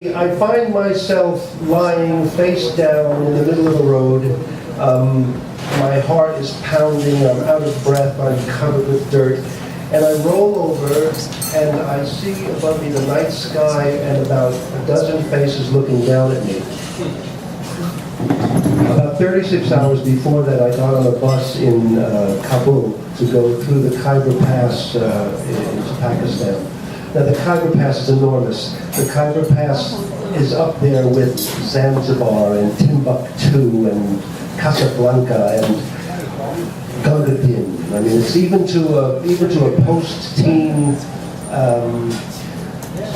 I find myself lying face down in the middle of the road. My heart is pounding, I'm out of breath, I'm covered with dirt. And I roll over and I see above me the night sky and about a dozen faces looking down at me. About 36 hours before that, I got on a bus in Kabul to go through the Khyber Pass into Pakistan. Now the Khyber Pass is enormous. The Khyber Pass is up there with Zanzibar and Timbuktu and Casablanca and Gagadin. I mean, it's even to a post-teen,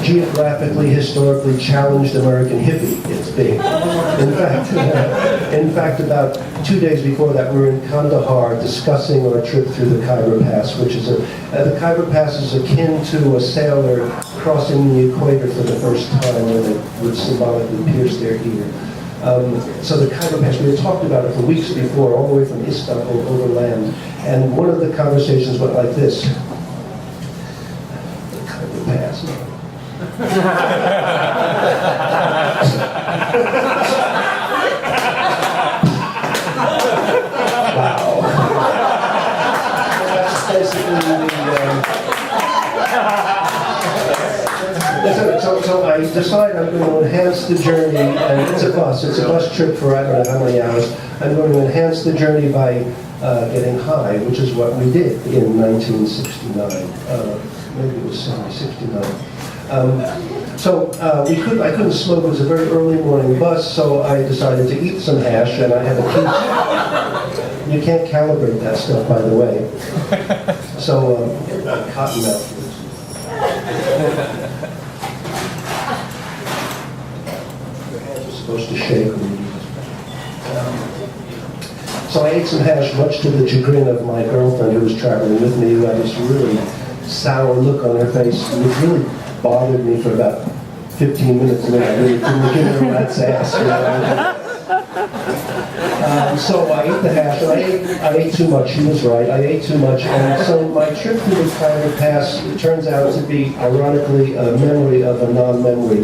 geographically, historically challenged American hippie. It's big. In fact, about 2 days before that, we were in Kandahar discussing our trip through the Khyber Pass, which is the Khyber Pass is akin to a sailor crossing the equator for the first time, where they would symbolically pierce their ear. So the Khyber Pass, we had talked about it for weeks before, all the way from Istanbul overland, and one of the conversations went like this: the Khyber Pass. Wow. That's basically so I decide I'm going to enhance the journey, and it's a bus trip for I don't know how many hours. I'm going to enhance the journey by getting high, which is what we did in 1969. Maybe it was 69. I couldn't smoke. It was a very early morning bus, so I decided to eat some hash, and I had a You can't calibrate that stuff, by the way. So, cotton mouth. Your hands are supposed to shake when you do this. So I ate some hash, much to the chagrin of my girlfriend who was traveling with me, who had this really sour look on her face, which really bothered me for about 15 minutes, and then I really couldn't give her a rat's ass. You know? So I ate the hash, and I ate too much. She was right, I ate too much. And so my trip through the Khyber Pass turns out to be, ironically, a memory of a non-memory,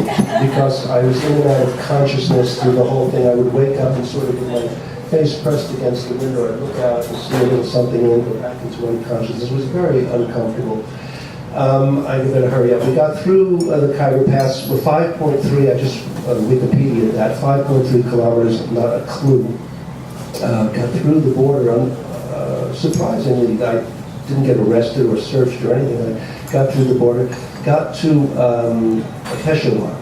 because I was in and out of consciousness through the whole thing. I would wake up and sort of with my face pressed against the window, I'd look out and see a little something and go back into unconsciousness. It was very uncomfortable. I better hurry up. We got through the Khyber Pass with 5.3, I just Wikipedia'd that, 5.3 kilometers, not a clue. Got through the border, surprisingly, I didn't get arrested or searched or anything. I got through the border, got to Peshawar.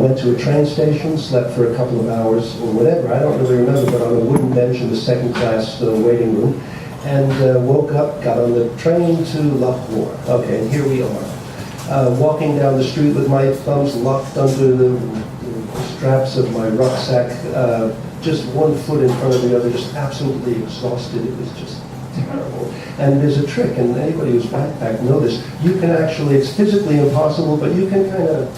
Went to a train station, slept for a couple of hours or whatever, I don't really remember, but on a wooden bench in the second class waiting room. And woke up, got on the train to Lahore. Okay, and here we are. Walking down the street with my thumbs locked under the straps of my rucksack, just one foot in front of the other, just absolutely exhausted. It was just terrible. And there's a trick, and anybody who's backpacked knows this. You can actually, it's physically impossible, but you can kind of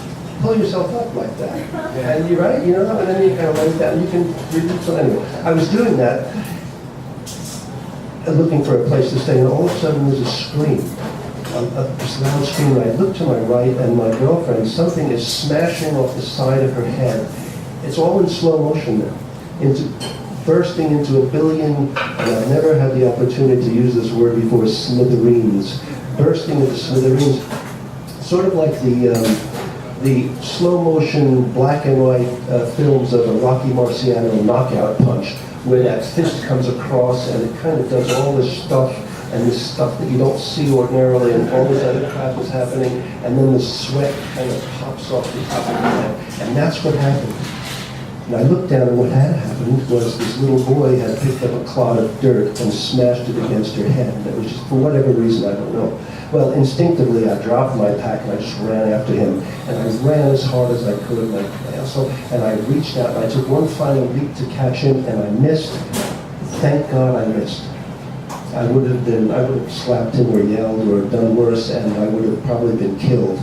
pull yourself up like that. And you're right, you know, and then you kind of lay down, you can, so anyway, I was doing that, looking for a place to stay, and all of a sudden there's a scream, this loud scream, and I look to my right, and my girlfriend, something is smashing off the side of her head. It's all in slow motion now, bursting into a billion, and I've never had the opportunity to use this word before, smithereens, bursting into smithereens, sort of like the slow motion black and white films of a Rocky Marciano knockout punch, where that fist comes across and it kind of does all this stuff, and this stuff that you don't see ordinarily, and all this other crap is happening, and then the sweat kind of pops off the top of your head. And that's what happened. And I looked down, and what had happened was this little boy had picked up a clod of dirt and smashed it against her head. And it was just, for whatever reason, I don't know. Well, instinctively, I dropped my pack and I just ran after him. And I ran as hard as I could, and I reached out, and I took one final leap to catch him, and I missed. Thank God I missed. I would have slapped him or yelled or done worse, and I would have probably been killed,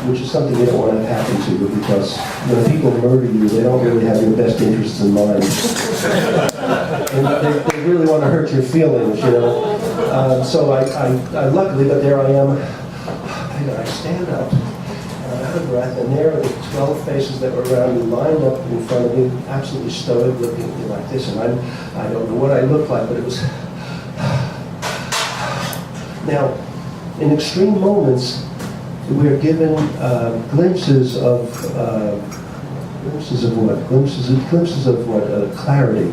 which is something you don't want to happen to you, because when people murder you, they don't really have your best interests in mind. And they really want to hurt your feelings, you know. So I luckily, but there I am. I stand up. of breath, and there are the 12 faces that were around me, lined up in front of me, absolutely stoic, looking at me like this, and I don't know what I looked like, but it was... Now, in extreme moments, we're given glimpses of what? Clarity.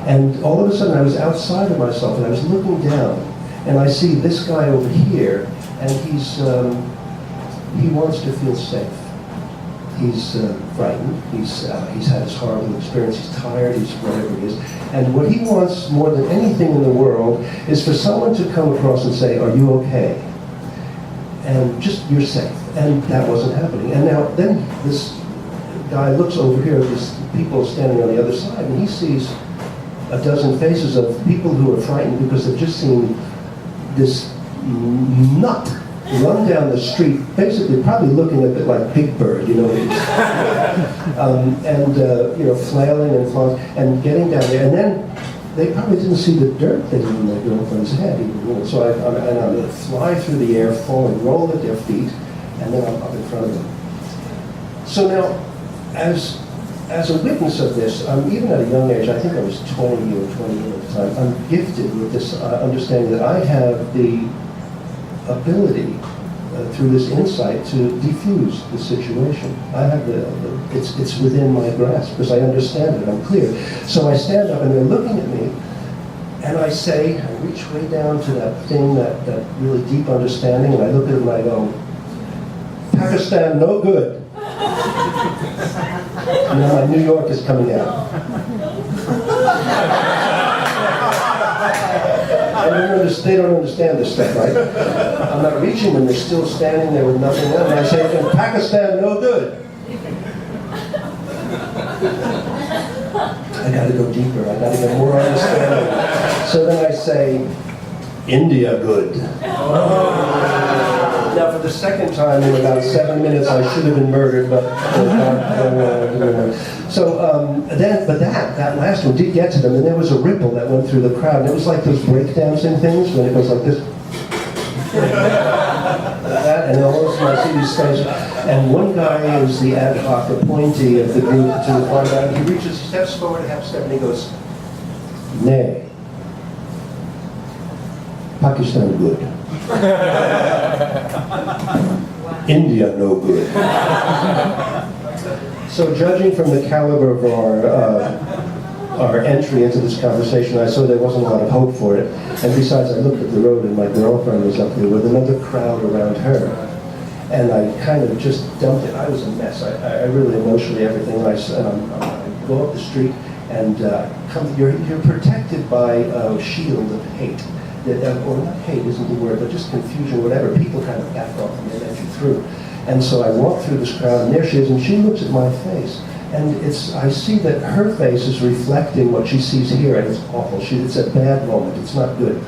And all of a sudden, I was outside of myself, and I was looking down, and I see this guy over here, and he wants to feel safe. He's frightened. He's had his horrible experience. He's tired. He's whatever he is. And what he wants more than anything in the world is for someone to come across and say, "Are you okay?" And just, "You're safe." And that wasn't happening. And now, then this guy looks over here at these people standing on the other side, and he sees a dozen faces of people who are frightened because they've just seen this nut run down the street, basically probably looking a bit like Big Bird, you know, flailing and flaunting and getting down there. And then they probably didn't see the dirt that was in their girlfriend's head. So I'm going to fly through the air, fall and roll at their feet, and then I'm up in front of them. So now, as a witness of this, even at a young age, I think I was 20 or 21 at the time, I'm gifted with this understanding that I have the ability through this insight to defuse the situation. I have it's within my grasp because I understand it, I'm clear. So I stand up and they're looking at me, and I say, I reach way down to that thing, that really deep understanding, and I look at them and I go, "Pakistan, no good." And now my New York is coming out. They don't understand this stuff, right? I'm not reaching them, they're still standing there with nothing else. And I say, "In Pakistan, no good." I gotta go deeper, I gotta get more understanding. So then I say, "India, good." Now, for the second time in about 7 minutes, I should have been murdered, but so that last one did get to them, and there was a ripple that went through the crowd, and it was like those breakdancing things when it goes like this. That, and all of a sudden I see these faces, and one guy is the ad hoc appointee of the group to find out. He reaches, steps forward a half step, and he goes, "Nay, Pakistan good. India no good." So judging from the caliber of our entry into this conversation, I saw there wasn't a lot of hope for it. And besides, I looked at the road and my girlfriend was up there with another crowd around her. And I kind of just dumped it. I was a mess. I really emotionally everything. I go up the street and you're protected by a shield of hate. Or not hate isn't the word, but just confusion, whatever. People kind of back off and they let you through. And so I walk through this crowd, and there she is, and she looks at my face. And I see that her face is reflecting what she sees here, and it's awful. It's a bad moment. It's not good.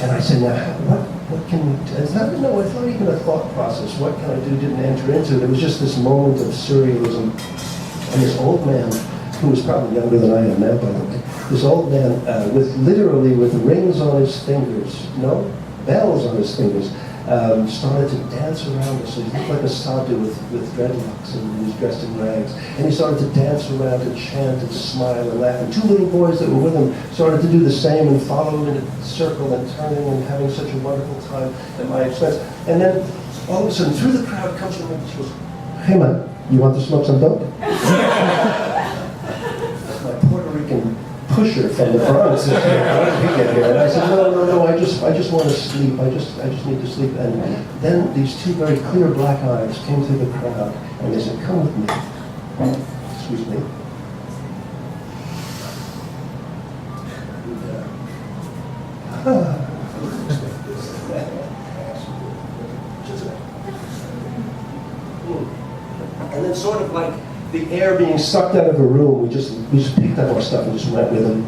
And I said, "Now, what can we do?" It's not even a thought process. What can I do? Didn't enter into it. It was just this moment of surrealism. And this old man, who was probably younger than I am now, by the way, this old man with rings on his fingers, no, bells on his fingers, started to dance around us. So he looked like a sadhu with dreadlocks, and he was dressed in rags. And he started to dance around and chant and smile and laugh. And two little boys that were with him started to do the same and followed in a circle and turning and having such a wonderful time at my expense. And then all of a sudden, through the crowd comes the man and she goes, "Hey man, you want to smoke some dope?" My Puerto Rican pusher from the Bronx. How did he get here? And I said, no, I just want to sleep. I just need to sleep. And then these two very clear black eyes came through the crowd, and they said, "Come with me." Excuse me. And then sort of like the air being sucked out of a room, we just picked up our stuff and just went with him,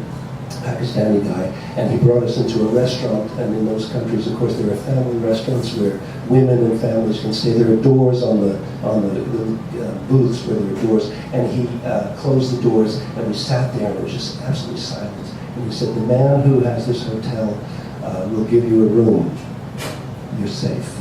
Pakistani guy, and he brought us into a restaurant. And in those countries, of course, there are family restaurants where women and families can stay. There are doors on the booths where there are doors, and he closed the doors, and we sat there, and it was just absolutely silent. And he said, "The man who has this hotel will give you a room. You're safe."